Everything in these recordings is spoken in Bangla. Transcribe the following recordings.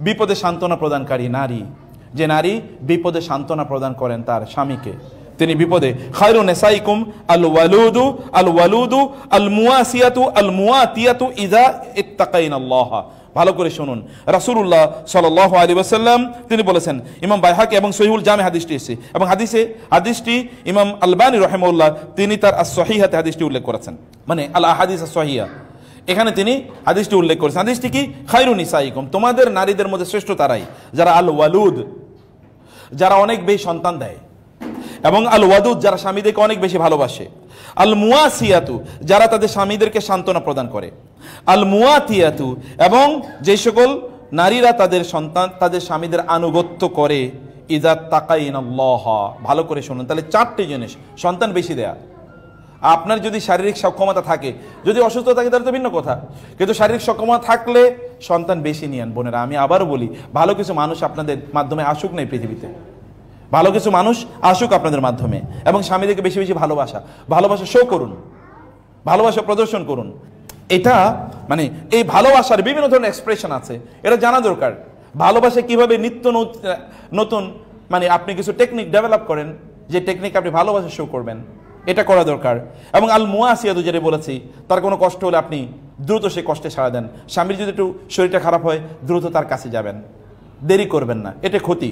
বিপদে সান্ত্বনা প্রদানকারী নারী, যে নারী বিপদে সান্ত্বনা প্রদান করেন তার স্বামীকে, তিনি বিপদে। খায়রু নিসাইকুম আল ওয়ালুদু আল মুয়াসিয়াতু আল মুয়াতিয়াতু ইযা ইত্তাকাইনাল্লাহ। ভালো করে শুনুন, রাসূলুল্লাহ সাল্লাল্লাহু আলাইহি ওয়াসাল্লাম তিনি বলেছেন, ইমাম বাইহাকি এবং সহিহুল জামে হাদিসটি এসেছে, এবং হাদিসটি ইমাম আলবানী রাহিমাহুল্লাহ তিনি তার আস-সহিহাতে হাদিসটি উল্লেখ করেছেন, মানে আল আহাদিস আস-সহিহা, এখানে তিনি হাদিসটি উল্লেখ করেছেন। হাদিসটি কি? খায়রু নিসাইকুম, তোমাদের নারীদের মধ্যে শ্রেষ্ঠ তারাই যারা আল ওয়ালুদ, যারা অনেক বেশি সন্তান দেয়, এবং আল ওয়াদুদ, যারা স্বামীদেরকে অনেক বেশি ভালোবাসে, আল মুয়াসিয়াতু, যারা তাদের স্বামীদেরকে সান্ত্বনা প্রদান করে, আল মুয়াতিয়াতু, এবং যে সকল নারীরা তাদের স্বামীদের আনুগত্য করে, ইযা তাকাইনাল্লাহ। ভালো করে শুনুন, তাহলে চারটি জিনিস, সন্তান বেশি দেয়া, আপনার যদি শারীরিক সক্ষমতা থাকে, যদি অসুস্থ থাকে তাহলে তো ভিন্ন কথা, কিন্তু শারীরিক সক্ষমতা থাকলে সন্তান বেশি নিয়েন। বোনেরা, আমি আবারও বলি, ভালো কিছু মানুষ আপনাদের মাধ্যমে আসুক না এই পৃথিবীতে, ভালো কিছু মানুষ আসুক আপনাদের মাধ্যমে, এবং স্বামীদেরকে বেশি বেশি ভালোবাসা শো করুন, ভালোবাসা প্রদর্শন করুন। এটা মানে এই ভালোবাসার বিভিন্ন ধরনের এক্সপ্রেশন আছে, এটা জানা দরকার। ভালোবাসা কিভাবে নিত্য নতুন, মানে আপনি কিছু টেকনিক ডেভেলপ করেন, যে টেকনিক আপনি ভালোবাসা শো করবেন, এটা করা দরকার। এবং আল মুয়াসিয়াতু, যেটা বলেছি, তার কোনো কষ্ট হলে আপনি দ্রুত সেই কষ্টে সাড়া দেন। স্বামীর যদি একটু শরীরটা খারাপ হয়, দ্রুত তার কাছে যাবেন, দেরি করবেন না। এটা ক্ষতি,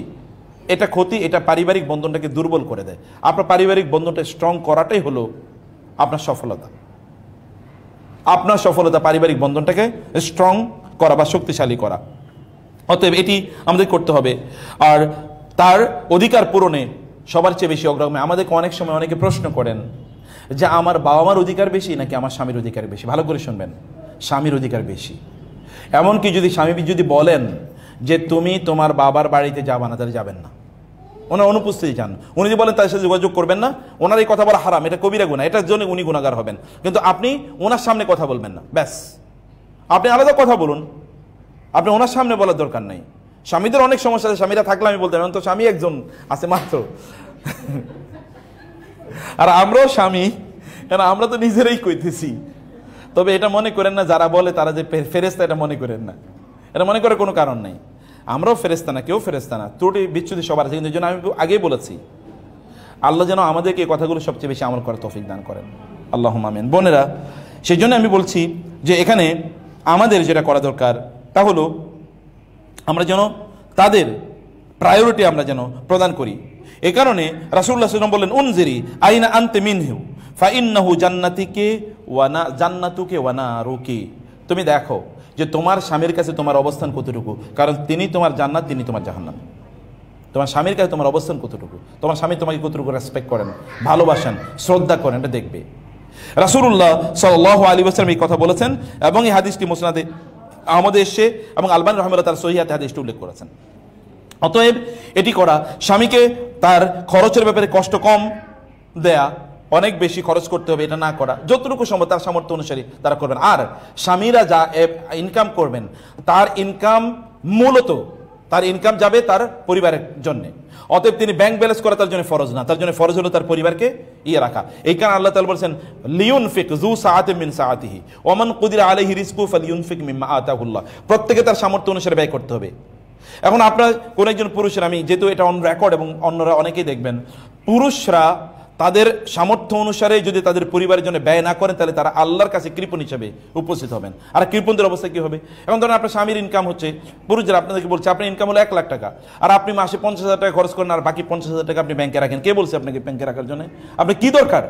এটা পারিবারিক বন্ধনটাকে দুর্বল করে দেয়। আপনার পারিবারিক বন্ধনটা স্ট্রং করাটাই হলো আপনার সফলতা। পারিবারিক বন্ধনটাকে স্ট্রং করা বা শক্তিশালী করা। অতএব এটি আমাদের করতে হবে। আর তার অধিকার পূরণে সবার চেয়ে বেশি অগ্রামী। আমাদেরকে অনেক সময় অনেকে প্রশ্ন করেন যে আমার বাবা মার অধিকার বেশি নাকি আমার স্বামীর অধিকার বেশি। ভালো করে শুনবেন, স্বামীর অধিকার বেশি। এমনকি যদি স্বামী যদি বলেন যে তুমি তোমার বাবার বাড়িতে যাবা না, তাহলে যাবেন না, ওনার অনুপস্থিতি চান। উনি যদি বলেন তার সাথে যোগাযোগ করবেন না, ওনার এই কথা বলা হারাম, এটা কবিরা গুনাহ, এটার জন্য উনি গুনাহগার হবেন। কিন্তু আপনি ওনার সামনে কথা বলবেন না, ব্যাস। আপনি আলাদা কথা বলুন, আপনি ওনার সামনে বলার দরকার নাই। স্বামীদের অনেক সমস্যা আছে, স্বামীরা থাকলে আমি বলতাম, এখন তো স্বামী একজন আছে মাত্র, আর আমরাও স্বামী, কেন আমরা তো নিজেরাই কইতেছি। তবে এটা মনে করেন না যারা বলে তারা যে ফেরেশতা, এটা মনে করেন না, এটা মনে করার কোনো কারণ নেই। আমরাও ফেরেশতা না, কেউ ফেরেশতা না, ত্রুটি বিচ্যুতি সবার আছে। কিন্তু এই জন্য আমি আগেই বলেছি, আল্লাহ যেন আমাদেরকে এই কথাগুলো সবচেয়ে বেশি আমল করার তৌফিক দান করেন, আল্লাহুম্মা আমিন। বোনেরা, সেই জন্য আমি বলছি যে এখানে আমাদের যেটা করা দরকার তা হলো আমরা যেন তাদের প্রায়োরিটি আমরা যেন প্রদান করি। এই কারণে রাসূলুল্লাহ সাল্লাল্লাহু আলাইহি ওয়াসাল্লাম বললেন, উনজিরি আইনা আনতে মিনহু ফাইন্নাহু জান্নাতুকে ওয়া নারুকি। তুমি দেখো যে তোমার স্বামীর কাছে তোমার অবস্থান কতটুকু, কারণ তিনি তোমার জান্নাত, তিনি তোমার জাহান্নাম। তোমার স্বামীর কাছে তোমার অবস্থান কতটুকু, তোমার স্বামী তোমাকে কতটুকু রেসপেক্ট করেন, ভালোবাসেন, শ্রদ্ধা করেন, এটা দেখবে। রাসূলুল্লাহ সাল্লাল্লাহু আলাইহি ওয়াসাল্লাম এই কথা বলেছেন, এবং এই হাদিসটি মুসনাদে আহমদে এসে, এবং আলবানী রাহিমাহুল্লাহ তার সহিহাতে হাদিসটি উল্লেখ করেছেন। অতএব এটি করা, স্বামীকে তার খরচের ব্যাপারে কষ্ট কম দেয়া, অনেক বেশি খরচ করতে হবে এটা না করা, যতটুকু সম্ভব তার সামর্থ্য অনুসারে তারা করবেন। আর স্বামীরা যা ইনকাম করবেন, তার ইনকাম মূলত তার ইনকাম যাবে তার পরিবারের জন্য। অতএব তিনি ব্যাংক ব্যালেন্স করা তার জন্য ফরজ না, তার জন্য ফরজ হলো তার পরিবারকে রাখা। এই কারণে আল্লাহ তাআলা বলেছেন, লিয়ুনফিক যু সাআতিন মিন সাআতিহি ওয়া মান কুদিরা আলাইহি রিজকুহু ফালইউনফিক মিম্মা আতাহুল্লাহ। প্রত্যেকে তার সামর্থ্য অনুসারে ব্যয় করতে হবে। এখন আপনার কোন একজন পুরুষের, আমি যেহেতু এটা অন রেকর্ড এবং অন্যরা অনেকেই দেখবেন, পুরুষরা তাদের সামর্থ্য অনুসারে যদি তাদের পরিবারের জন্য ব্যয় না করেন, তাহলে তারা আল্লাহর কাছে কৃপণ হিসেবে উপস্থিত হবেন। আর কৃপণদের অবস্থা কি হবে? এখন ধরেন আপনার স্বামীর ইনকাম হচ্ছে, পুরুষরা আপনাদেরকে বলছে আপনার ইনকাম হলো 1 লাখ টাকা, আর আপনি মাসে 50,000 টাকা খরচ করেন, আর বাকি 50,000 টাকা আপনি ব্যাংকে রাখেন। কে বলছে আপনাকে ব্যাংকে রাখার জন্য? আপনি কি দরকার?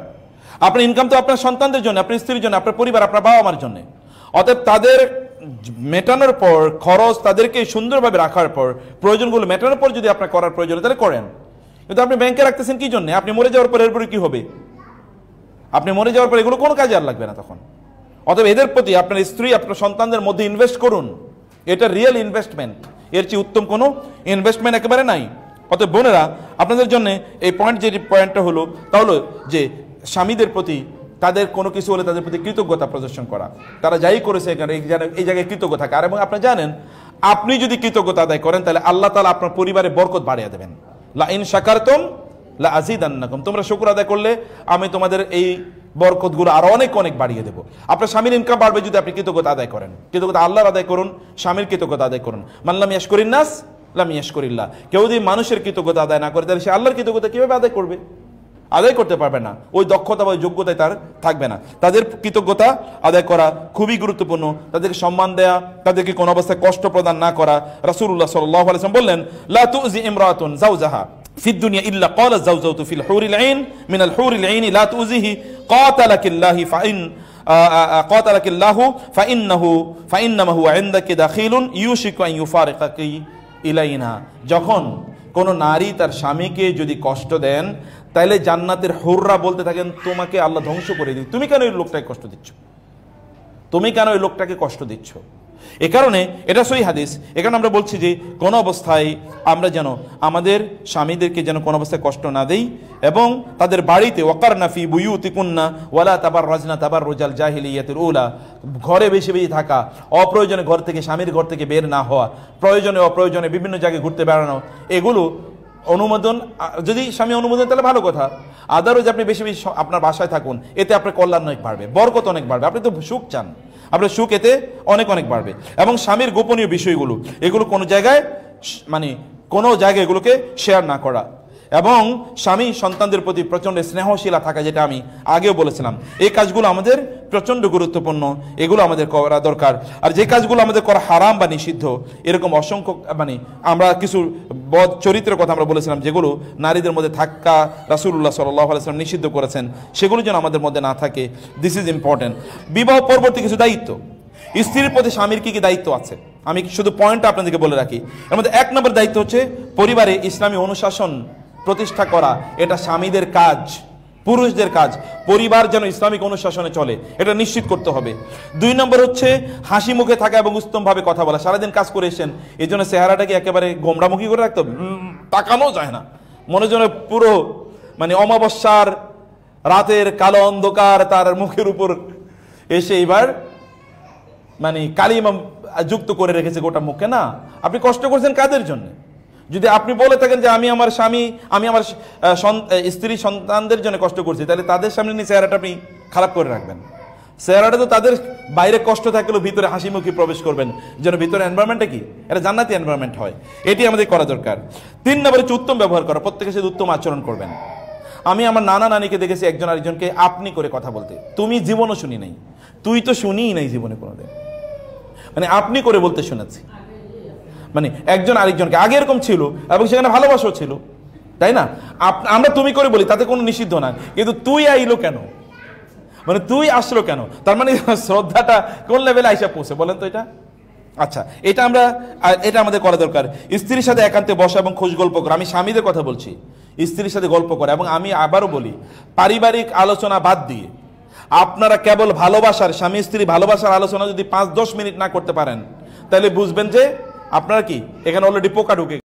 আপনার ইনকাম তো আপনার সন্তানদের জন্য, আপনার স্ত্রীর জন্য, আপনার পরিবার, আপনার বাবা মার জন্য। অতএব তাদের মেটানোর পর, খরচ তাদেরকে সুন্দরভাবে রাখার পর, প্রয়োজনগুলো মেটানোর পর যদি আপনার করার প্রয়োজন তাহলে করেন। কিন্তু আপনি ব্যাংকে রাখতেছেন কি জন্য? আপনি মরে যাওয়ার পর এরপরে কি হবে? আপনি মরে যাওয়ার পর এগুলো কোনো কাজে আর লাগবে না তখন। অতএব এদের প্রতি আপনার স্ত্রী, আপনার সন্তানদের মধ্যে ইনভেস্ট করুন, এটা রিয়েল ইনভেস্টমেন্ট, এর চেয়ে উত্তম কোনো ইনভেস্টমেন্ট একেবারে নাই। অতএব বোনেরা, আপনাদের জন্য এই পয়েন্টটা হলো তা হলো যে স্বামীদের প্রতি তাদের কোনো কিছু হলে তাদের প্রতি কৃতজ্ঞতা প্রদর্শন করা, তারা যাই করেছে এখানে এই জায়গায় কৃতজ্ঞ থাকে। আর এবং আপনারা জানেন, আপনি যদি কৃতজ্ঞতা আদায় করেন তাহলে আল্লাহ তাআলা আপনার পরিবারে বরকত বাড়িয়ে দেবেন। লা ইন শাকারতুম লা আযীদান্নাকুম, তোমরা শুকর আদায় করলে আমি তোমাদের এই বরকতগুলো আরো অনেক অনেক বাড়িয়ে দেবো। আপনার স্বামীর ইনকাম বাড়বে যদি আপনি কৃতজ্ঞতা আদায় করেন। কৃতজ্ঞতা আল্লাহর আদায় করুন, স্বামীর কৃতজ্ঞতা আদায় করুন। মাল্লাম ইয়াশকুরিন নাস লাম ইয়াশকুরিল্লাহ। কেউ যদি মানুষের কৃতজ্ঞতা আদায় না করে তাহলে সে আল্লাহর কৃতজ্ঞতা কিভাবে আদায় করবে? আদায় করতে পারবে না, ওই দক্ষতা বা ওই যোগ্যতায় তার থাকবে না। তাদের কৃতজ্ঞতা আদায় করা খুবই গুরুত্বপূর্ণ, তাদেরকে সম্মান দেয়া, তাদেরকে কোনো অবস্থায় কষ্ট প্রদান না করা। রাসূলুল্লাহ সাল্লাল্লাহু আলাইহি ওয়াসাল্লাম বললেন, লা তুজি ইমরাতুন যাওজাহা ফিদ দুনিয়া ইল্লা ক্বালাত যাওজাতু ফিল হুরিল আইন মিনাল হুরিল আইন লা তুজিহি ক্বাতালাকিল্লাহি ফাইন ক্বাতালাকিল্লাহু ফাইন্নামা হুয়া ইনদাকি দাখিলুন ইউশিকু আন ইউফারিকাকি ইলাইনা। যখন কোন নারী তার স্বামীকে যদি কষ্ট দেন তাইলে জান্নাতের হুররা বলতে থাকেন, তোমাকে আল্লাহ ধ্বংস করে দিন, তুমি কেন ওই লোকটাকে কষ্ট দিচ্ছ, তুমি কেন ওই লোকটাকে কষ্ট দিচ্ছ। এ কারণে এটা সহিহ হাদিস। এখানে আমরা বলছি যে কোন অবস্থায় আমরা যেন আমাদের স্বামীদেরকে যেন কোন অবস্থায় কষ্ট না দেই, এবং তাদের বাড়িতে ওয়াকারনা ফি বুয়ুতিকুন্না ওয়ালা তাবাররাজনা তাবাররুজাল জাহিলিয়াতিল উলা, ঘরে বেশি বেশি থাকা, অপ্রয়োজনে ঘর থেকে স্বামীর ঘর থেকে বের না হওয়া, প্রয়োজনে অপ্রয়োজনে বিভিন্ন জায়গায় ঘুরতে বেড়ানো, এগুলো অনুমোদন, যদি স্বামী অনুমোদন তাহলে ভালো কথা। আদারওয়াইজ আপনি বেশি বেশি আপনার বাসায় থাকুন, এতে আপনার কল্যাণ অনেক বাড়বে, বরকত অনেক বাড়বে। আপনি তো সুখ চান, আপনার সুখ এতে অনেক অনেক বাড়বে। এবং স্বামীর গোপনীয় বিষয়গুলো এগুলো কোনো জায়গায় কোনো জায়গায় এগুলোকে শেয়ার না করা, এবং স্বামী সন্তানদের প্রতি প্রচণ্ড স্নেহশীলা থাকা, যেটা আমি আগেও বলেছিলাম। এই কাজগুলো আমাদের প্রচণ্ড গুরুত্বপূর্ণ, এগুলো আমাদের করা দরকার। আর যে কাজগুলো আমাদের করা হারাম বা নিষিদ্ধ, এরকম অসংখ্য আমরা কিছু বদ চরিত্রের কথা আমরা বলেছিলাম যেগুলো নারীদের মধ্যে থাকা রাসূলুল্লাহ সাল্লাল্লাহু আলাইহি ওয়াসাল্লাম নিষিদ্ধ করেছেন, সেগুলো যেন আমাদের মধ্যে না থাকে। This is important. বিবাহ পরবর্তী কিছু দায়িত্ব, স্ত্রীর প্রতি স্বামীর কি কি দায়িত্ব আছে, আমি শুধু পয়েন্টটা আপনাদেরকে বলে রাখি। এর মধ্যে 1 নম্বর দায়িত্ব হচ্ছে পরিবারে ইসলামী অনুশাসন প্রতিষ্ঠা করা। এটা স্বামীদের কাজ, পুরুষদের কাজ। পরিবার যেন ইসলামিক অনুশাসনে চলে, এটা নিশ্চিত করতে হবে। 2 নম্বর হচ্ছে হাসি মুখে থাকা এবং উত্তমভাবে কথা বলা। সারাদিন কাজ করে এসেছেন, এই জন্য চেহারাটাকে একেবারে গোমরামুখী করে রাখতে, তাকানো যায় না, মনে যেন পুরো অমাবস্যার রাতের কালো অন্ধকার তার মুখের উপর এসে এবার কালিমা যুক্ত করে রেখেছে গোটা মুখে। না, আপনি কষ্ট করছেন কাদের জন্য? যদি আপনি বলে থাকেন যে আমি আমার স্বামী, আমি আমার স্ত্রী সন্তানদের জন্য কষ্ট করছি, তাহলে তাদের সামনে নিয়ে চেহারাটা আপনি খারাপ করে রাখবেন। চেহারাটা তো তাদের বাইরে কষ্ট থাকলেও ভিতরে হাসি মুখে প্রবেশ করবেন, যেন ভিতরে এনভায়রনমেন্টটা কি এটা জান্নাতি এনভায়রনমেন্ট হয়। এটি আমাদের করা দরকার। 3 নম্বরে হচ্ছে উত্তম ব্যবহার করা, প্রত্যেকের সাথে উত্তম আচরণ করবেন। আমি আমার নানা নানিকে দেখেছি একজন আরেকজনকে আপনি করে কথা বলতে, তুমি জীবনও শুনি নাই, তুই তো শুনিই নাই জীবনে কোনোদিন, আপনি করে বলতে শুনেছি। একজন আরেকজনকে আগে এরকম ছিল এবং সেখানে ভালোবাসাও ছিল, তাই না? আমরা তুমি করে বলি, তাতে কোনো নিষিদ্ধ না, কিন্তু তুই আইলো কেন, তুই আসলো কেন, তার শ্রদ্ধাটা কোন লেভেলে আইসা পৌঁছে বলেন তো এটা। আচ্ছা, এটা আমাদের করা দরকার। স্ত্রীর সাথে একান্তে বসা এবং খোঁজ গল্প করা। আমি স্বামীদের কথা বলছি, স্ত্রীর সাথে গল্প করা। এবং আমি আবারও বলি, পারিবারিক আলোচনা বাদ দিয়ে আপনারা কেবল ভালোবাসার, স্বামী স্ত্রী ভালোবাসার আলোচনা যদি 5-10 মিনিট না করতে পারেন, তাহলে বুঝবেন যে আপনারা কি এখানে অলরেডি পোকা ঢুকে